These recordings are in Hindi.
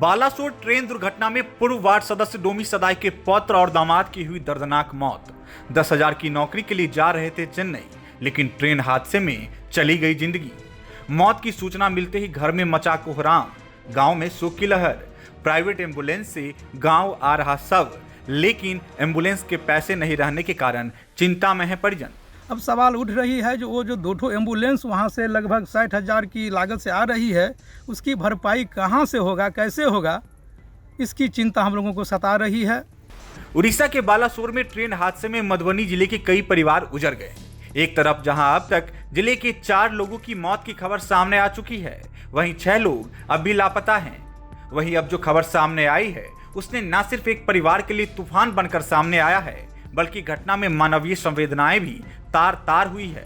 बालासोर ट्रेन दुर्घटना में पूर्व वार्ड सदस्य डोमी सदाई के पौत्र और दामाद की हुई दर्दनाक मौत। 10,000 की नौकरी के लिए जा रहे थे चेन्नई, लेकिन ट्रेन हादसे में चली गई जिंदगी। मौत की सूचना मिलते ही घर में मचा कोहराम, गांव में शोक की लहर। प्राइवेट एम्बुलेंस से गांव आ रहा शव, लेकिन एम्बुलेंस के पैसे नहीं रहने के कारण चिंता में है परिजन। अब सवाल उठ रही है जो वो जो 2 एम्बुलेंस वहाँ से लगभग 60,000 की लागत से आ रही है, उसकी भरपाई कहाँ से होगा, कैसे होगा, इसकी चिंता हम लोगों को सता रही है। उड़ीसा के बालासोर में ट्रेन हादसे में मधुबनी जिले के कई परिवार उजड़ गए। एक तरफ जहां अब तक जिले के 4 लोगों की मौत की खबर सामने आ चुकी है, वहीं 6 लोग अब भी लापता हैं। वहीं अब जो खबर सामने आई है उसने न सिर्फ एक परिवार के लिए तूफान बनकर सामने आया है, बल्कि घटना में मानवीय संवेदनाएं भी तार तार हुई है।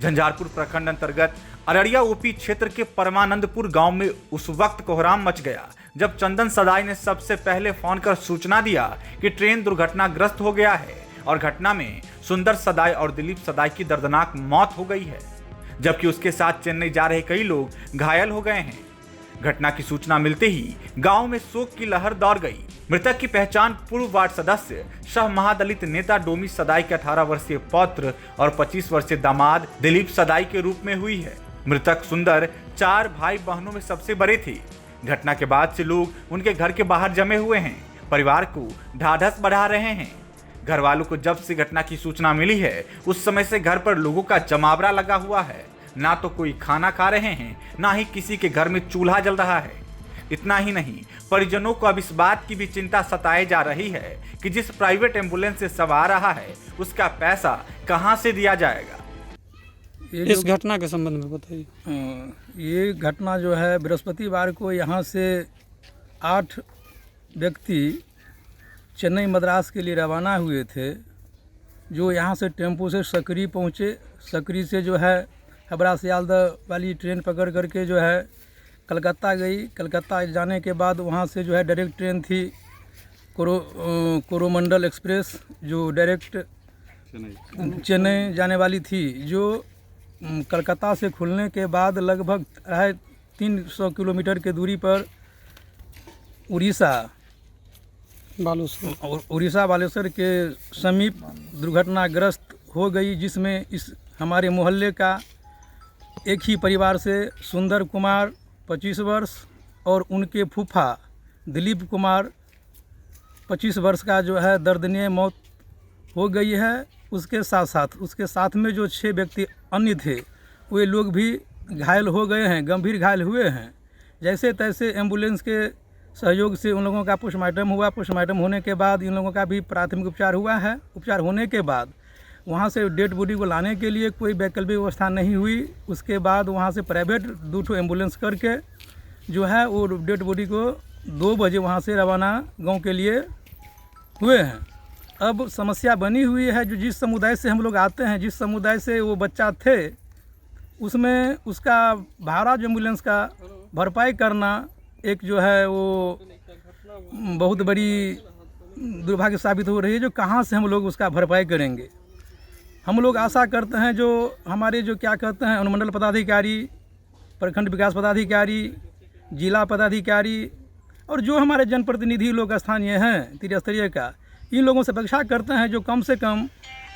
झंझारपुर प्रखंड अंतर्गत अररिया ओपी क्षेत्र के परमानंदपुर गांव में उस वक्त कोहराम मच गया जब चंदन सदाई ने सबसे पहले फोन कर सूचना दिया कि ट्रेन दुर्घटनाग्रस्त हो गया है और घटना में सुंदर सदाई और दिलीप सदाई की दर्दनाक मौत हो गई है, जबकि उसके साथ चेन्नई जा रहे कई लोग घायल हो गए हैं। घटना की सूचना मिलते ही गांव में शोक की लहर दौड़ गई। मृतक की पहचान पूर्व वार्ड सदस्य सह महादलित नेता डोमी सदाई के 18 वर्षीय पौत्र और 25 वर्षीय दामाद दिलीप सदाई के रूप में हुई है। मृतक सुंदर 4 भाई बहनों में सबसे बड़े थे। घटना के बाद से लोग उनके घर के बाहर जमे हुए हैं, परिवार को ढाढ़स बढ़ा रहे हैं। घर वालों को जब से घटना की सूचना मिली है, उस समय से घर पर लोगों का जमावड़ा लगा हुआ है। ना तो कोई खाना खा रहे हैं, ना ही किसी के घर में चूल्हा जल रहा है। इतना ही नहीं, परिजनों को अब इस बात की भी चिंता सताई जा रही है कि जिस प्राइवेट एम्बुलेंस से सब आ रहा है उसका पैसा कहां से दिया जाएगा। इस घटना के संबंध में बताइए। ये घटना जो है बृहस्पतिवार को यहाँ से 8 व्यक्ति चेन्नई मद्रास के लिए रवाना हुए थे, जो यहाँ से टेम्पो से सकरी पहुँचे। सकरी से जो है हबरा सियालदह वाली ट्रेन पकड़ करके जो है कलकत्ता गई। कलकत्ता जाने के बाद वहाँ से जो है डायरेक्ट ट्रेन थी कोरोमंडल एक्सप्रेस, जो डायरेक्ट चेन्नई जाने वाली थी, जो कलकत्ता से खुलने के बाद लगभग 300 किलोमीटर के दूरी पर उड़ीसा बालेश्वर के समीप दुर्घटनाग्रस्त हो गई, जिसमें इस हमारे मोहल्ले का एक ही परिवार से सुंदर कुमार 25 वर्ष और उनके फूफा दिलीप कुमार 25 वर्ष का जो है दर्दनीय मौत हो गई है। उसके साथ में जो 6 व्यक्ति अन्य थे, वे लोग भी घायल हो गए हैं, गंभीर घायल हुए हैं। जैसे तैसे एम्बुलेंस के सहयोग से उन लोगों का पोस्टमार्टम हुआ। पोस्टमार्टम होने के बाद इन लोगों का भी प्राथमिक उपचार हुआ है। उपचार होने के बाद वहाँ से डेड बॉडी को लाने के लिए कोई वैकल्पिक व्यवस्था नहीं हुई। उसके बाद वहाँ से प्राइवेट 2 एम्बुलेंस करके जो है वो डेड बॉडी को 2 बजे वहाँ से रवाना गांव के लिए हुए हैं। अब समस्या बनी हुई है, जो जिस समुदाय से हम लोग आते हैं, जिस समुदाय से वो बच्चा थे, उसमें उसका भाड़ा जो एम्बुलेंस का भरपाई करना एक जो है वो बहुत बड़ी दुर्भाग्य साबित हो रही है, जो कहाँ से हम लोग उसका भरपाई करेंगे। हम लोग आशा करते हैं जो हमारे जो क्या कहते हैं अनुमंडल पदाधिकारी, प्रखंड विकास पदाधिकारी, जिला पदाधिकारी और जो हमारे जनप्रतिनिधि लोग स्थानीय हैं त्रिस्तरीय का, इन लोगों से अपेक्षा करते हैं जो कम से कम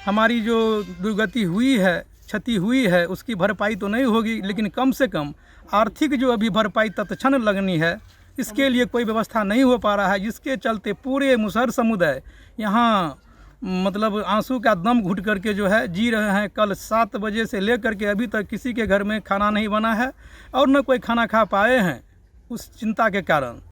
हमारी जो दुर्गति हुई है, क्षति हुई है, उसकी भरपाई तो नहीं होगी, लेकिन कम से कम आर्थिक जो अभी भरपाई तत्क्षण लगनी है, इसके लिए कोई व्यवस्था नहीं हो पा रहा है, जिसके चलते पूरे मुसहर समुदाय यहाँ मतलब आंसू का दम घुट करके जो है जी रहे हैं। कल 7 बजे से लेकर के अभी तक किसी के घर में खाना नहीं बना है और न कोई खाना खा पाए हैं उस चिंता के कारण।